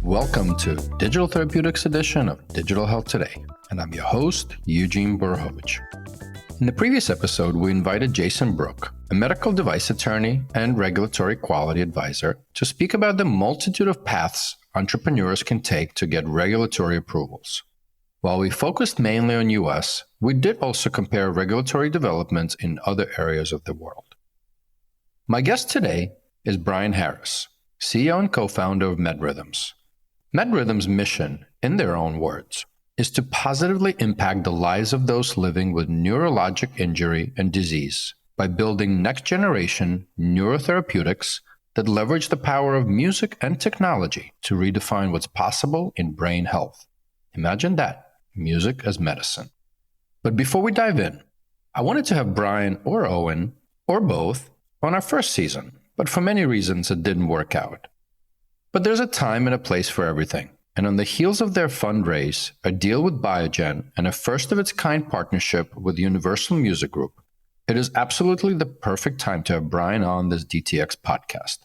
Welcome to Digital Therapeutics edition of Digital Health Today, and I'm your host, Eugene Borhovich. In the previous episode, we invited Jason Brook, a medical device attorney and regulatory quality advisor, to speak about the multitude of paths entrepreneurs can take to get regulatory approvals. While we focused mainly on US, we did also compare regulatory developments in other areas of the world. My guest today is Brian Harris, CEO and co-founder of MedRhythms. MedRhythms' mission, in their own words, is to positively impact the lives of those living with neurologic injury and disease by building next-generation neurotherapeutics that leverage the power of music and technology to redefine what's possible in brain health. Imagine that, music as medicine. But before we dive in, I wanted to have Brian or Owen, or both, on our first season, but for many reasons it didn't work out. But there's a time and a place for everything, and on the heels of their fundraise, a deal with Biogen, and a first-of-its-kind partnership with Universal Music Group, it is absolutely the perfect time to have Brian on this DTX podcast.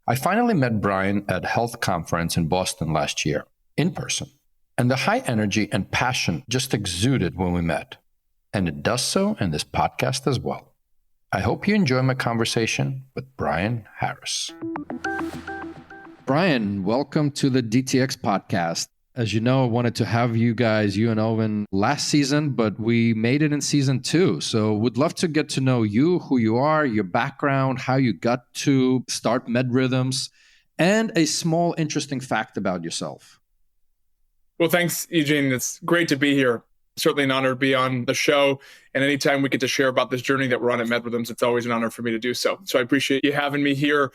I finally met Brian at Health Conference in Boston last year, in person, and the high energy and passion just exuded when we met, and it does so in this podcast as well. I hope you enjoy my conversation with Brian Harris. Brian, welcome to the DTX podcast. As you know, I wanted to have you guys, you and Owen, last season, but we made it in season 2. So would love to get to know you, who you are, your background, how you got to start MedRhythms, and a small interesting fact about yourself. Well, thanks, Eugene. It's great to be here. Certainly an honor to be on the show. And anytime we get to share about this journey that we're on at MedRhythms, it's always an honor for me to do so. So I appreciate you having me here.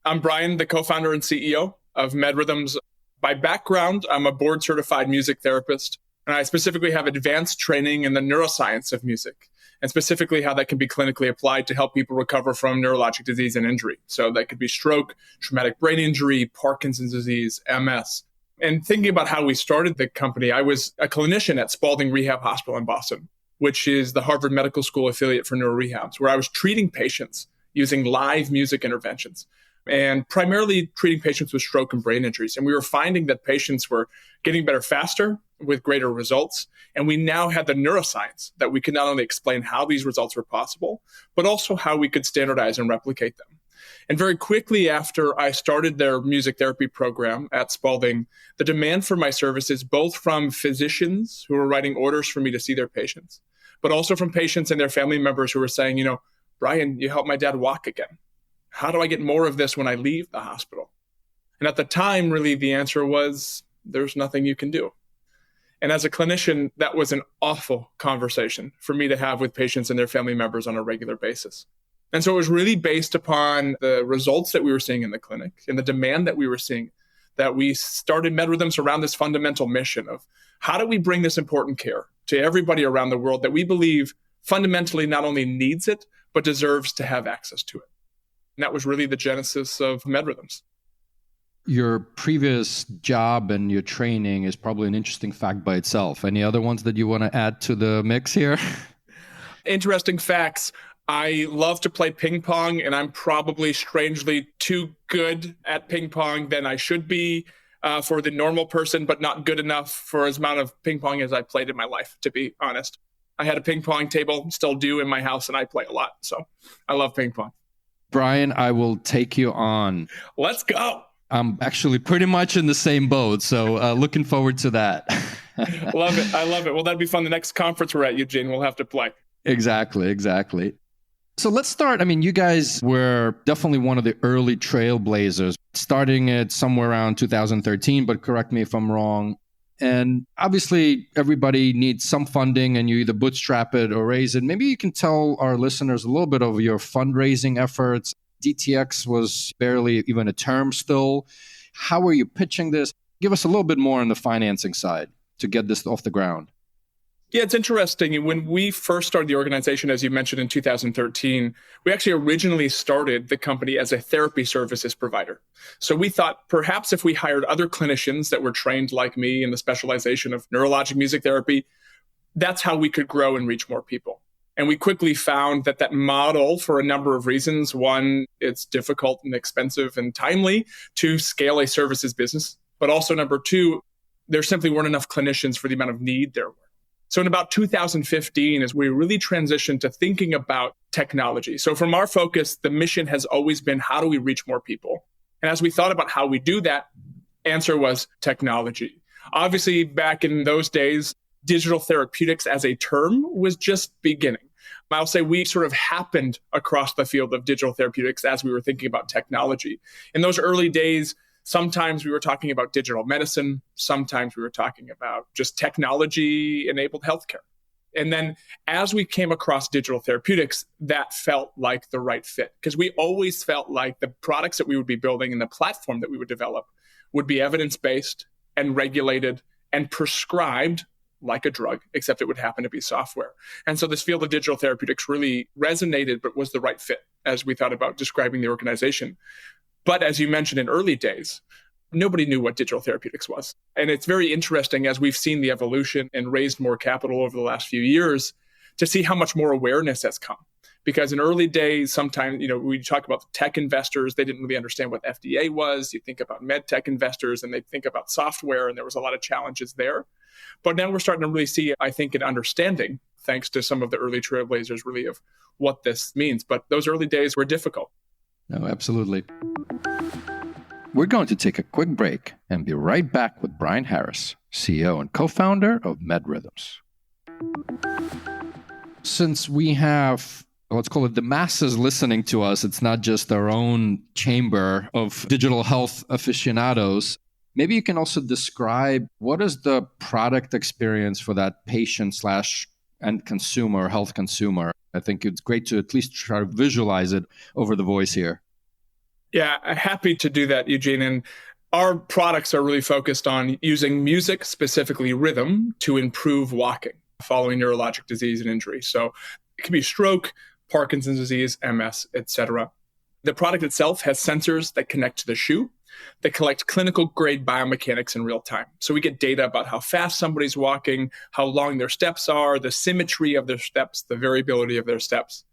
I'm Brian, the co-founder and CEO of MedRhythms. By background, I'm a board-certified music therapist, and I specifically have advanced training in the neuroscience of music, and specifically how that can be clinically applied to help people recover from neurologic disease and injury. So that could be stroke, traumatic brain injury, Parkinson's disease, MS. And thinking about how we started the company, I was a clinician at Spaulding Rehab Hospital in Boston, which is the Harvard Medical School affiliate for neurorehabs, where I was treating patients using live music interventions, and primarily treating patients with stroke and brain injuries. And we were finding that patients were getting better faster with greater results. And we now had the neuroscience that we could not only explain how these results were possible, but also how we could standardize and replicate them. And very quickly after I started their music therapy program at Spaulding, the demand for my services, both from physicians who were writing orders for me to see their patients, but also from patients and their family members who were saying, Brian, you helped my dad walk again. How do I get more of this when I leave the hospital? And at the time, really, the answer was, there's nothing you can do. And as a clinician, that was an awful conversation for me to have with patients and their family members on a regular basis. And so it was really based upon the results that we were seeing in the clinic and the demand that we were seeing that we started MedRhythms around this fundamental mission of how do we bring this important care to everybody around the world that we believe fundamentally not only needs it, but deserves to have access to it. And that was really the genesis of MedRhythms. Your previous job and your training is probably an interesting fact by itself. Any other ones that you want to add to the mix here? Interesting facts. I love to play ping pong, and I'm probably strangely too good at ping pong than I should be for the normal person, but not good enough for as amount of ping pong as I played in my life, to be honest. I had a ping pong table, still do in my house, and I play a lot. So I love ping pong. Brian, I will take you on. Let's go. I'm actually pretty much in the same boat, so looking forward to that. Love it. I love it. Well, that'd be fun. The next conference we're at, Eugene, we'll have to play. Exactly. So let's start. You guys were definitely one of the early trailblazers, starting it somewhere around 2013, but correct me if I'm wrong. And obviously, everybody needs some funding, and you either bootstrap it or raise it. Maybe you can tell our listeners a little bit of your fundraising efforts. DTX was barely even a term still. How are you pitching this? Give us a little bit more on the financing side to get this off the ground. Yeah, it's interesting. When we first started the organization, as you mentioned, in 2013, we actually originally started the company as a therapy services provider. So we thought perhaps if we hired other clinicians that were trained like me in the specialization of neurologic music therapy, that's how we could grow and reach more people. And we quickly found that model, for a number of reasons, one, it's difficult and expensive and timely to scale a services business But also number two, there simply weren't enough clinicians for the amount of need there were. So in about 2015, as we really transitioned to thinking about technology. So from our focus, the mission has always been, how do we reach more people? And as we thought about how we do that, answer was technology. Obviously, back in those days, digital therapeutics as a term was just beginning. I'll say we sort of happened across the field of digital therapeutics as we were thinking about technology. In those early days, sometimes we were talking about digital medicine. Sometimes we were talking about just technology-enabled healthcare. And then as we came across digital therapeutics, that felt like the right fit, because we always felt like the products that we would be building and the platform that we would develop would be evidence-based and regulated and prescribed like a drug, except it would happen to be software. And so this field of digital therapeutics really resonated, but was the right fit as we thought about describing the organization. But as you mentioned, in early days, nobody knew what digital therapeutics was. And it's very interesting as we've seen the evolution and raised more capital over the last few years to see how much more awareness has come. Because in early days, sometimes, we talk about tech investors, they didn't really understand what FDA was. You think about med tech investors and they think about software, and there was a lot of challenges there. But now we're starting to really see, I think, an understanding, thanks to some of the early trailblazers, really, of what this means. But those early days were difficult. No, absolutely. We're going to take a quick break and be right back with Brian Harris, CEO and co-founder of MedRhythms. Since we have, let's call it, the masses listening to us, it's not just our own chamber of digital health aficionados. Maybe you can also describe what is the product experience for that patient / end consumer, health consumer. I think it's great to at least try to visualize it over the voice here. Yeah, happy to do that, Eugene. And our products are really focused on using music, specifically rhythm, to improve walking following neurologic disease and injury. So it could be stroke, Parkinson's disease, MS, etc. The product itself has sensors that connect to the shoe that collect clinical grade biomechanics in real time. So we get data about how fast somebody's walking, how long their steps are, the symmetry of their steps, the variability of their steps.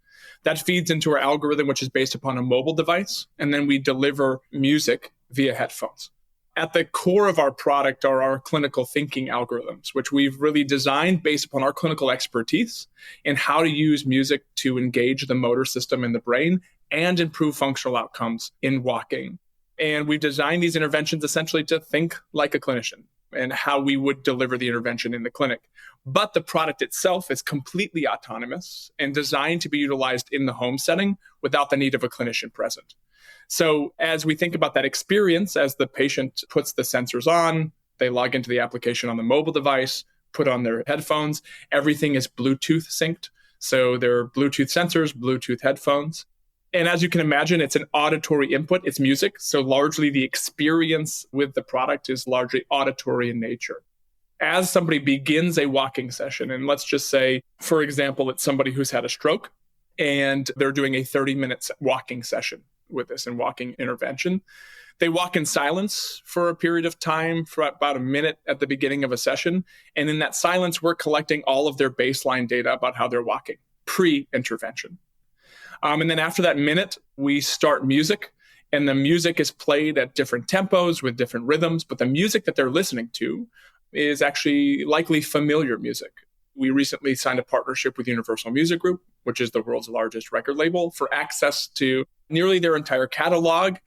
That feeds into our algorithm, which is based upon a mobile device, and then we deliver music via headphones. At the core of our product are our clinical thinking algorithms, which we've really designed based upon our clinical expertise in how to use music to engage the motor system in the brain and improve functional outcomes in walking. And we've designed these interventions essentially to think like a clinician and how we would deliver the intervention in the clinic. But the product itself is completely autonomous and designed to be utilized in the home setting without the need of a clinician present. So as we think about that experience, as the patient puts the sensors on, they log into the application on the mobile device, put on their headphones, everything is Bluetooth synced. So there are Bluetooth sensors, Bluetooth headphones. And as you can imagine, it's an auditory input, it's music. So largely the experience with the product is largely auditory in nature. As somebody begins a walking session, and let's just say, for example, it's somebody who's had a stroke and they're doing a 30-minute walking session with this and walking intervention. They walk in silence for a period of time, for about a minute at the beginning of a session. And in that silence, we're collecting all of their baseline data about how they're walking pre-intervention. And then after that minute, we start music, and the music is played at different tempos with different rhythms, but the music that they're listening to is actually likely familiar music. We recently signed a partnership with Universal Music Group, which is the world's largest record label, for access to nearly their entire catalog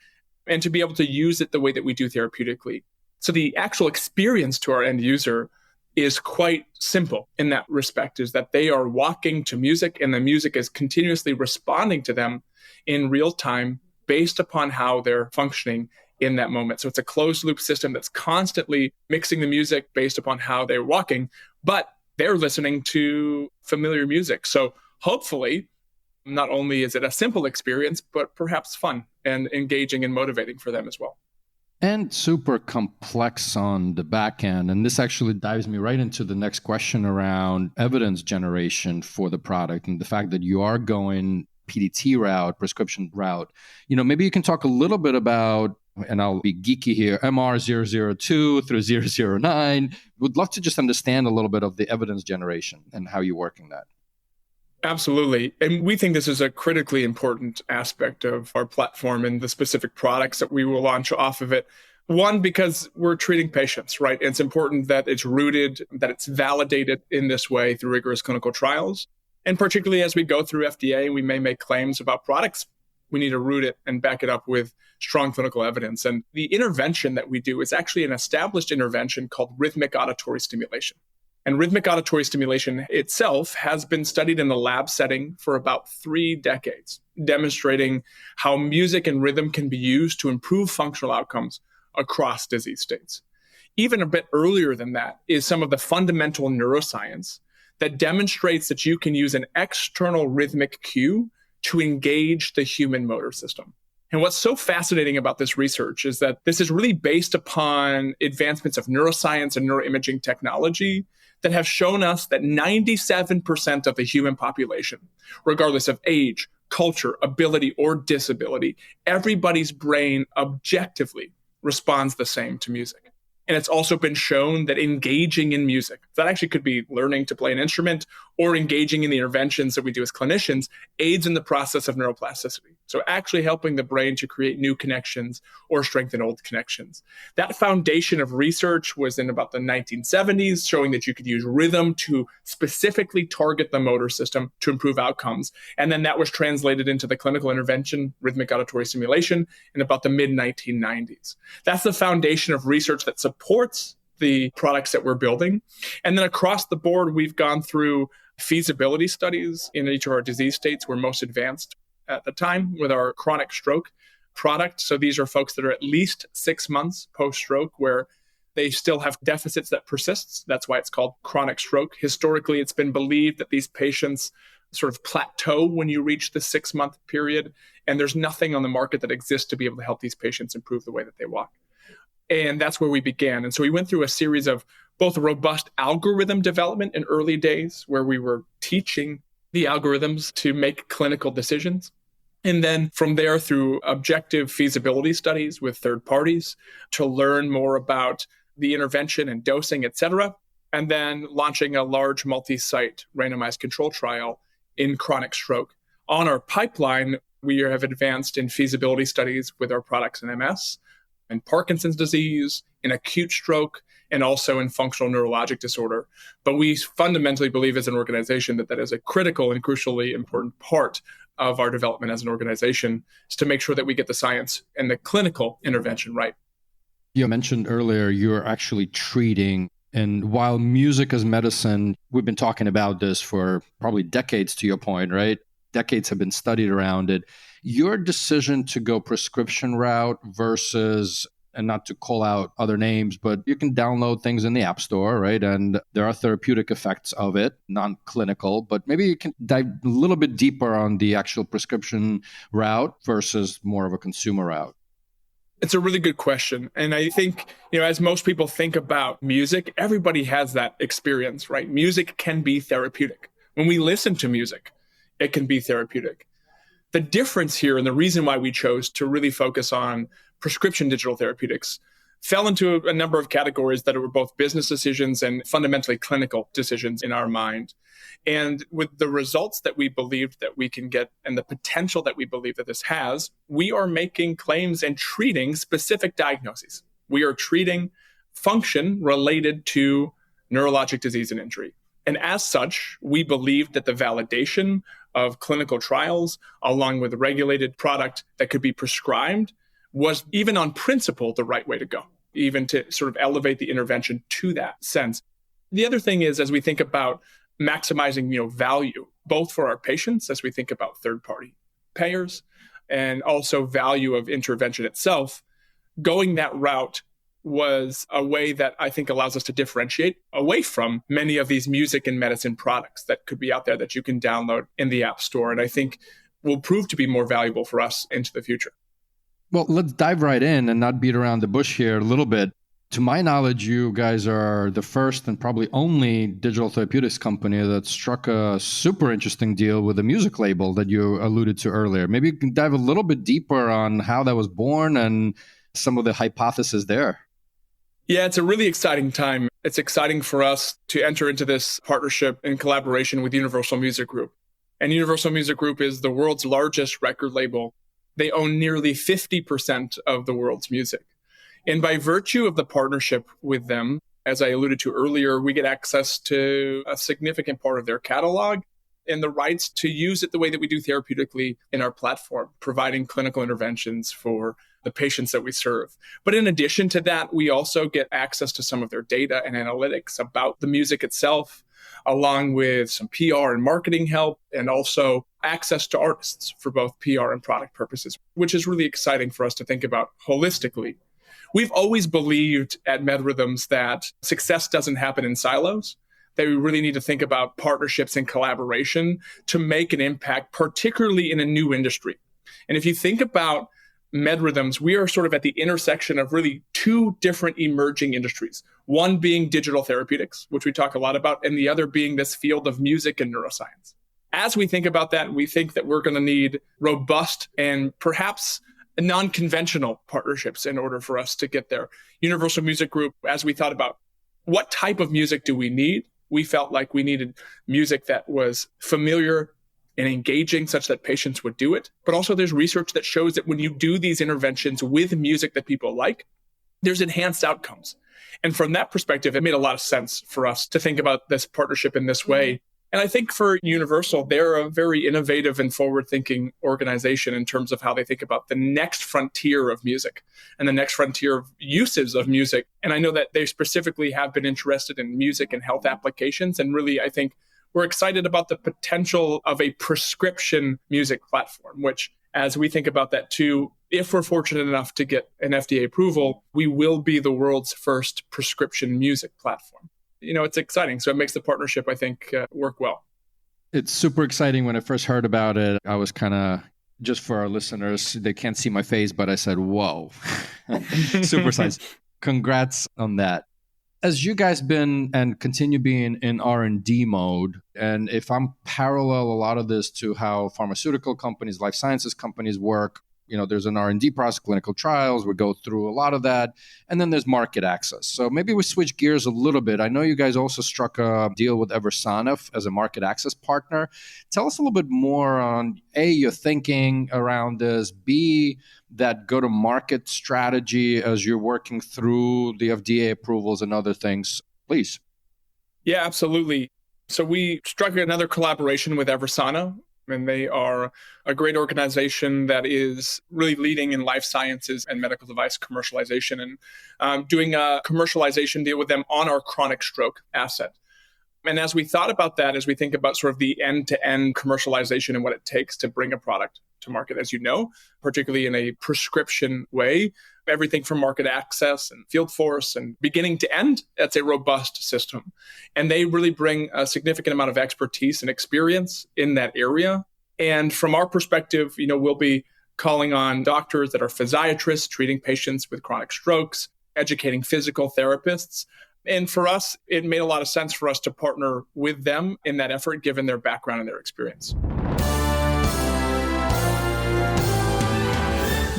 and to be able to use it the way that we do therapeutically. So the actual experience to our end user is quite simple in that respect, is that they are walking to music and the music is continuously responding to them in real time based upon how they're functioning in that moment. So it's a closed loop system that's constantly mixing the music based upon how they're walking, but they're listening to familiar music. So hopefully, not only is it a simple experience, but perhaps fun and engaging and motivating for them as well. And super complex on the back end. And this actually dives me right into the next question around evidence generation for the product and the fact that you are going PDT route, prescription route. Maybe you can talk a little bit about, and I'll be geeky here, MR002 through 009. Would love to just understand a little bit of the evidence generation and how you're working that. Absolutely. And we think this is a critically important aspect of our platform and the specific products that we will launch off of it. One, because we're treating patients, right? It's important that it's rooted, that it's validated in this way through rigorous clinical trials. And particularly as we go through FDA, we may make claims about products. We need to root it and back it up with strong clinical evidence. And the intervention that we do is actually an established intervention called rhythmic auditory stimulation. And rhythmic auditory stimulation itself has been studied in the lab setting for about 3 decades, demonstrating how music and rhythm can be used to improve functional outcomes across disease states. Even a bit earlier than that is some of the fundamental neuroscience that demonstrates that you can use an external rhythmic cue to engage the human motor system. And what's so fascinating about this research is that this is really based upon advancements of neuroscience and neuroimaging technology that have shown us that 97% of the human population, regardless of age, culture, ability, or disability, everybody's brain objectively responds the same to music. And it's also been shown that engaging in music, that actually could be learning to play an instrument or engaging in the interventions that we do as clinicians, aids in the process of neuroplasticity. So actually helping the brain to create new connections or strengthen old connections. That foundation of research was in about the 1970s, showing that you could use rhythm to specifically target the motor system to improve outcomes. And then that was translated into the clinical intervention, rhythmic auditory stimulation, in about the mid-1990s. That's the foundation of research that supports the products that we're building. And then across the board, we've gone through feasibility studies in each of our disease states. We're most advanced at the time with our chronic stroke product. So these are folks that are at least 6 months post-stroke where they still have deficits that persist. That's why it's called chronic stroke. Historically, it's been believed that these patients sort of plateau when you reach the 6-month period. And there's nothing on the market that exists to be able to help these patients improve the way that they walk. And that's where we began. And so we went through a series of both robust algorithm development in early days, where we were teaching the algorithms to make clinical decisions. And then from there through objective feasibility studies with third parties to learn more about the intervention and dosing, et cetera. And then launching a large multi-site randomized control trial in chronic stroke. On our pipeline, we have advanced in feasibility studies with our products in MS, in Parkinson's disease, in acute stroke, and also in functional neurologic disorder. But we fundamentally believe as an organization that that is a critical and crucially important part of our development as an organization, is to make sure that we get the science and the clinical intervention right. You mentioned earlier you're actually treating, and while music is medicine, we've been talking about this for probably decades, to your point, right? Decades have been studied around it. Your decision to go prescription route versus, and not to call out other names, but you can download things in the App Store, right? And there are therapeutic effects of it, non-clinical, but maybe you can dive a little bit deeper on the actual prescription route versus more of a consumer route. It's a really good question. And I think, as most people think about music, everybody has that experience, right? Music can be therapeutic. When we listen to music, it can be therapeutic. The difference here, and the reason why we chose to really focus on prescription digital therapeutics, fell into a number of categories that were both business decisions and fundamentally clinical decisions in our mind. And with the results that we believed that we can get and the potential that we believe that this has, we are making claims and treating specific diagnoses. We are treating function related to neurologic disease and injury. And as such, we believe that the validation of clinical trials, along with a regulated product that could be prescribed, was even on principle the right way to go, even to sort of elevate the intervention to that sense. The other thing is, as we think about maximizing value, both for our patients, as we think about third-party payers, and also value of intervention itself, going that route was a way that I think allows us to differentiate away from many of these music and medicine products that could be out there that you can download in the App Store. And I think will prove to be more valuable for us into the future. Well, let's dive right in and not beat around the bush here a little bit. To my knowledge, you guys are the first and probably only digital therapeutics company that struck a super interesting deal with a music label that you alluded to earlier. Maybe you can dive a little bit deeper on how that was born and some of the hypotheses there. Yeah, it's a really exciting time. It's exciting for us to enter into this partnership in collaboration with Universal Music Group. And Universal Music Group is the world's largest record label. They own nearly 50% of the world's music. And by virtue of the partnership with them, as I alluded to earlier, we get access to a significant part of their catalog and the rights to use it the way that we do therapeutically in our platform, providing clinical interventions for the patients that we serve. But in addition to that, we also get access to some of their data and analytics about the music itself, along with some PR and marketing help, and also access to artists for both PR and product purposes, which is really exciting for us to think about holistically. We've always believed at MedRhythms that success doesn't happen in silos, that we really need to think about partnerships and collaboration to make an impact, particularly in a new industry. And if you think about MedRhythms, we are sort of at the intersection of really two different emerging industries, one being digital therapeutics, which we talk a lot about, and the other being this field of music and neuroscience. As we think about that, we think that we're going to need robust and perhaps non-conventional partnerships in order for us to get there. Universal Music Group, as we thought about what type of music do we need, we felt like we needed music that was familiar and engaging such that patients would do it. But also there's research that shows that when you do these interventions with music that people like, there's enhanced outcomes. And from that perspective, it made a lot of sense for us to think about this partnership in this way. And I think for Universal, they're a very innovative and forward-thinking organization in terms of how they think about the next frontier of music and the next frontier of uses of music. And I know that they specifically have been interested in music and health applications. And really, I think we're excited about the potential of a prescription music platform, which, as we think about that too, if we're fortunate enough to get an FDA approval, we will be the world's first prescription music platform. It's exciting. So it makes the partnership, I think, work well. It's super exciting. When I first heard about it, I was kind of, just for our listeners, they can't see my face, but I said, whoa, super size. Congrats on that. As you guys been and continue being in R&D mode, and if I'm parallel a lot of this to how pharmaceutical companies, life sciences companies work, there's an R&D process, clinical trials, we go through a lot of that, and then there's market access. So maybe we switch gears a little bit. I know you guys also struck a deal with Eversana as a market access partner. Tell us a little bit more on A, your thinking around this, B, that go-to-market strategy as you're working through the FDA approvals and other things, please. Yeah, absolutely. So we struck another collaboration with Eversana, and they are a great organization that is really leading in life sciences and medical device commercialization, and doing a commercialization deal with them on our chronic stroke asset. And as we thought about that, as we think about sort of the end-to-end commercialization and what it takes to bring a product to market, as you know, particularly in a prescription way, everything from market access and field force and beginning to end, that's a robust system. And they really bring a significant amount of expertise and experience in that area. And from our perspective, we'll be calling on doctors that are physiatrists, treating patients with chronic strokes, educating physical therapists. And for us, it made a lot of sense for us to partner with them in that effort, given their background and their experience.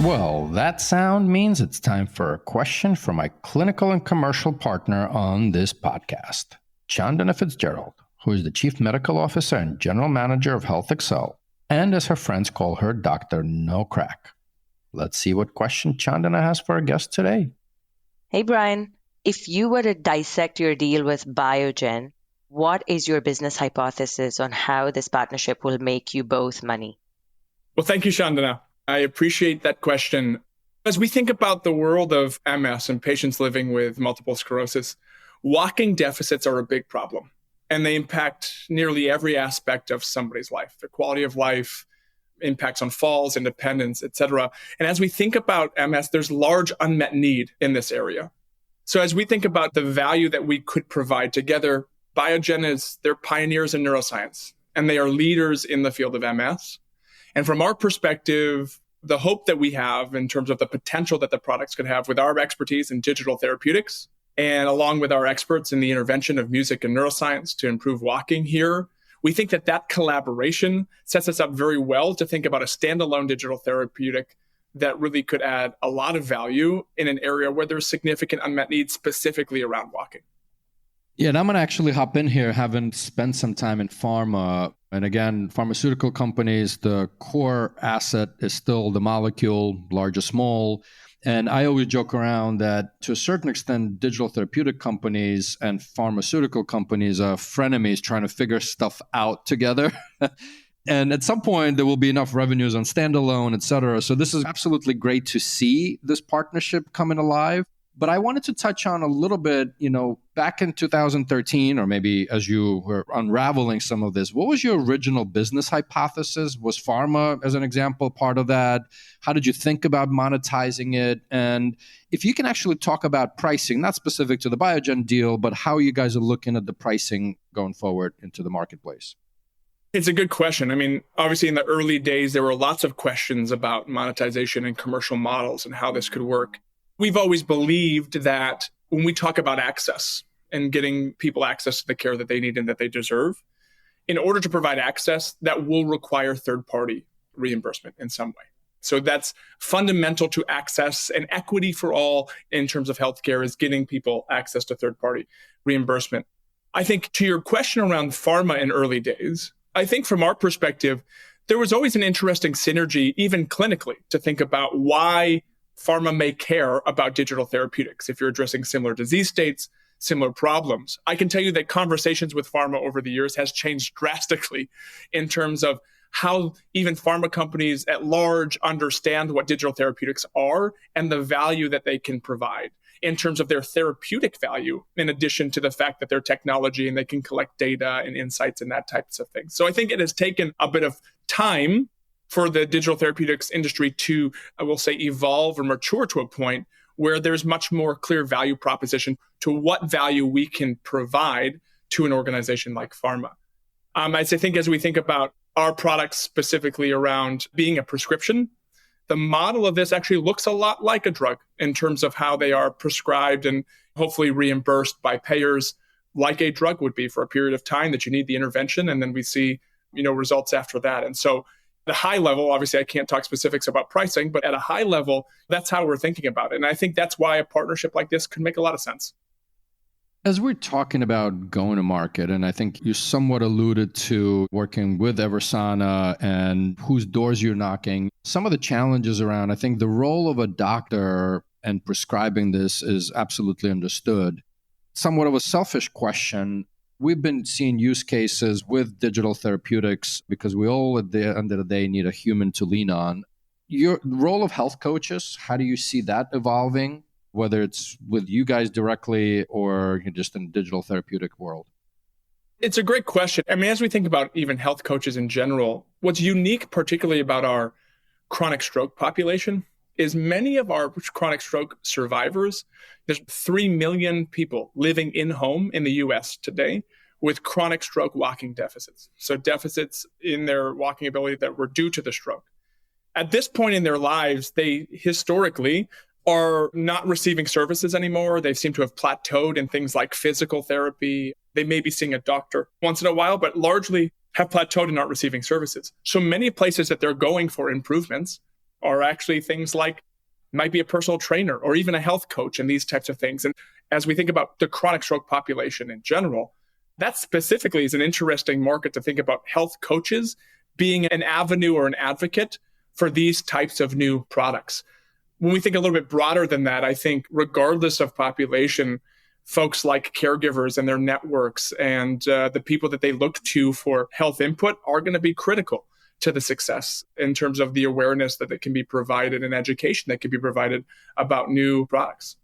Well, that sound means it's time for a question from my clinical and commercial partner on this podcast, Chandana Fitzgerald, who is the Chief Medical Officer and General Manager of Health Excel, and as her friends call her, Dr. No Crack. Let's see what question Chandana has for our guest today. Hey, Brian. If you were to dissect your deal with Biogen, what is your business hypothesis on how this partnership will make you both money? Well, thank you, Chandana. I appreciate that question. As we think about the world of MS and patients living with multiple sclerosis, walking deficits are a big problem, and they impact nearly every aspect of somebody's life, their quality of life, impacts on falls, independence, et cetera. And as we think about MS, there's large unmet need in this area. So as we think about the value that we could provide together, Biogen they're pioneers in neuroscience, and they are leaders in the field of MS. And from our perspective, the hope that we have in terms of the potential that the products could have with our expertise in digital therapeutics, and along with our experts in the intervention of music and neuroscience to improve walking here, we think that collaboration sets us up very well to think about a standalone digital therapeutic that really could add a lot of value in an area where there's significant unmet needs, specifically around walking. Yeah, and I'm going to actually hop in here, having spent some time in pharma. And again, pharmaceutical companies, the core asset is still the molecule, large or small. And I always joke around that to a certain extent, digital therapeutic companies and pharmaceutical companies are frenemies trying to figure stuff out together. And at some point, there will be enough revenues on standalone, et cetera. So this is absolutely great to see this partnership coming alive. But I wanted to touch on a little bit, back in 2013, or maybe as you were unraveling some of this, what was your original business hypothesis? Was pharma, as an example, part of that? How did you think about monetizing it? And if you can actually talk about pricing, not specific to the Biogen deal, but how you guys are looking at the pricing going forward into the marketplace. It's a good question. I mean, obviously in the early days, there were lots of questions about monetization and commercial models and how this could work. We've always believed that when we talk about access and getting people access to the care that they need and that they deserve, in order to provide access, that will require third-party reimbursement in some way. So that's fundamental to access, and equity for all in terms of healthcare is getting people access to third-party reimbursement. I think to your question around pharma in early days, I think from our perspective, there was always an interesting synergy, even clinically, to think about why pharma may care about digital therapeutics if you're addressing similar disease states, similar problems. I can tell you that conversations with pharma over the years has changed drastically in terms of how even pharma companies at large understand what digital therapeutics are and the value that they can provide in terms of their therapeutic value, in addition to the fact that they're technology and they can collect data and insights and that types of things. So I think it has taken a bit of time for the digital therapeutics industry to, I will say, evolve or mature to a point where there's much more clear value proposition to what value we can provide to an organization like pharma. I think as we think about our products specifically around being a prescription, the model of this actually looks a lot like a drug in terms of how they are prescribed and hopefully reimbursed by payers, like a drug would be for a period of time that you need the intervention. And then we see, results after that. And so at a high level, obviously I can't talk specifics about pricing, but at a high level, that's how we're thinking about it. And I think that's why a partnership like this could make a lot of sense. As we're talking about going to market, and I think you somewhat alluded to working with Eversana and whose doors you're knocking, some of the challenges around, I think the role of a doctor and prescribing this is absolutely understood. Somewhat of a selfish question. We've been seeing use cases with digital therapeutics because we all, at the end of the day, need a human to lean on. Your role of health coaches, how do you see that evolving? Whether it's with you guys directly or just in the digital therapeutic world? It's a great question. I mean, as we think about even health coaches in general, what's unique particularly about our chronic stroke population is many of our chronic stroke survivors, there's 3 million people living in home in the US today with chronic stroke walking deficits. So deficits in their walking ability that were due to the stroke. At this point in their lives, they historically are not receiving services anymore. They seem to have plateaued in things like physical therapy. They may be seeing a doctor once in a while, but largely have plateaued and not receiving services. So many places that they're going for improvements are actually things like might be a personal trainer or even a health coach and these types of things. And as we think about the chronic stroke population in general, that specifically is an interesting market to think about health coaches being an avenue or an advocate for these types of new products. When we think a little bit broader than that, I think regardless of population, folks like caregivers and their networks and the people that they look to for health input are going to be critical to the success in terms of the awareness that it can be provided and education that can be provided about new products.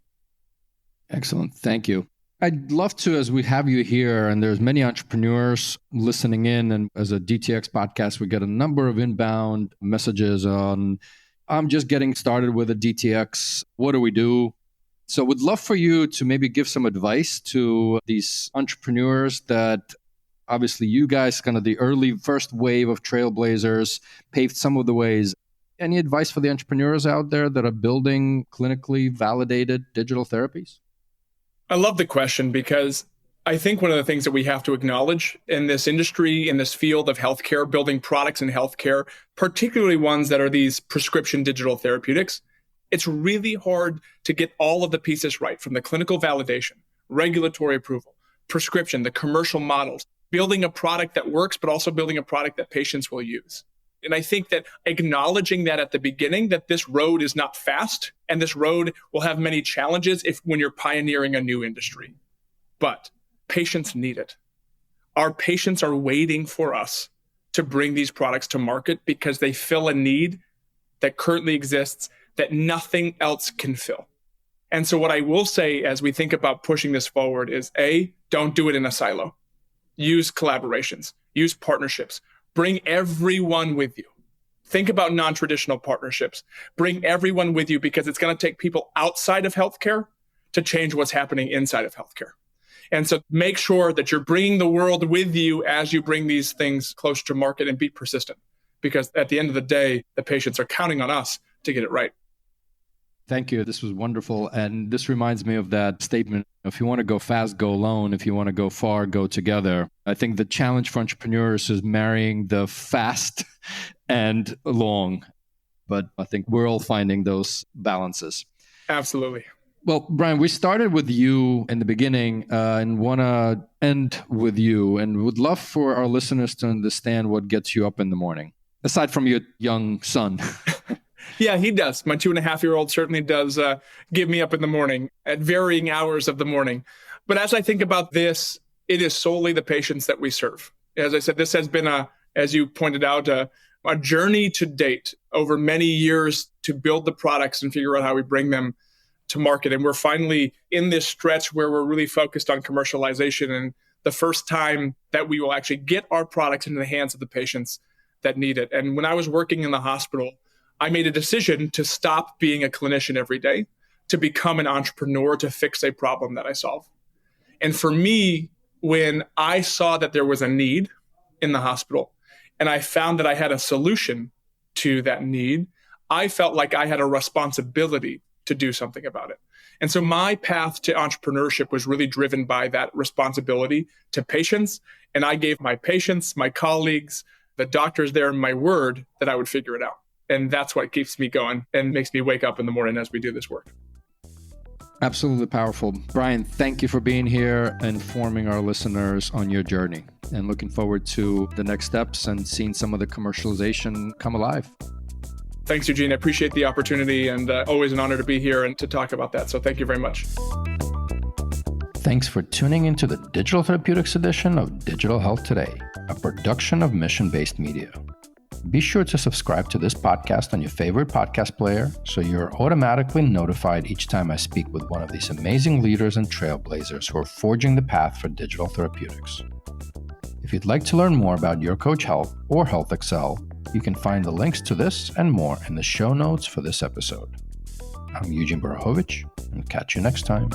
Excellent. Thank you. I'd love to, as we have you here, and there's many entrepreneurs listening in, and as a DTX podcast, we get a number of inbound messages on, I'm just getting started with a DTX. What do we do? So would love for you to maybe give some advice to these entrepreneurs that obviously you guys, kind of the early first wave of trailblazers, paved some of the ways. Any advice for the entrepreneurs out there that are building clinically validated digital therapies? I love the question because I think one of the things that we have to acknowledge in this industry, in this field of healthcare, building products in healthcare, particularly ones that are these prescription digital therapeutics, it's really hard to get all of the pieces right, from the clinical validation, regulatory approval, prescription, the commercial models, building a product that works, but also building a product that patients will use. And I think that acknowledging that at the beginning, that this road is not fast and this road will have many challenges when you're pioneering a new industry. But patients need it. Our patients are waiting for us to bring these products to market because they fill a need that currently exists that nothing else can fill. And so what I will say as we think about pushing this forward is A, don't do it in a silo. Use collaborations, use partnerships, bring everyone with you. Think about non-traditional partnerships. Bring everyone with you because it's going to take people outside of healthcare to change what's happening inside of healthcare. And so make sure that you're bringing the world with you as you bring these things closer to market and be persistent. Because at the end of the day, the patients are counting on us to get it right. Thank you. This was wonderful. And this reminds me of that statement, if you want to go fast, go alone. If you want to go far, go together. I think the challenge for entrepreneurs is marrying the fast and long. But I think we're all finding those balances. Absolutely. Well, Brian, we started with you in the beginning and want to end with you and would love for our listeners to understand what gets you up in the morning, aside from your young son. Yeah, he does. My 2.5-year-old certainly does give me up in the morning at varying hours of the morning. But as I think about this, it is solely the patients that we serve. As I said, this has been, as you pointed out, a journey to date over many years to build the products and figure out how we bring them to market. And we're finally in this stretch where we're really focused on commercialization and the first time that we will actually get our products into the hands of the patients that need it. And when I was working in the hospital, I made a decision to stop being a clinician every day, to become an entrepreneur, to fix a problem that I solve. And for me, when I saw that there was a need in the hospital and I found that I had a solution to that need, I felt like I had a responsibility to do something about it. And so my path to entrepreneurship was really driven by that responsibility to patients. And I gave my patients, my colleagues, the doctors there, my word that I would figure it out. And that's what keeps me going and makes me wake up in the morning as we do this work. Absolutely powerful. Brian, thank you for being here and informing our listeners on your journey. And looking forward to the next steps and seeing some of the commercialization come alive. Thanks, Eugene. I appreciate the opportunity and always an honor to be here and to talk about that. So thank you very much. Thanks for tuning into the Digital Therapeutics edition of Digital Health Today, a production of Mission-Based Media. Be sure to subscribe to this podcast on your favorite podcast player so you're automatically notified each time I speak with one of these amazing leaders and trailblazers who are forging the path for digital therapeutics. If you'd like to learn more about Your Coach Health or Health Excel, you can find the links to this and more in the show notes for this episode. I'm Eugene Borowicz, and catch you next time.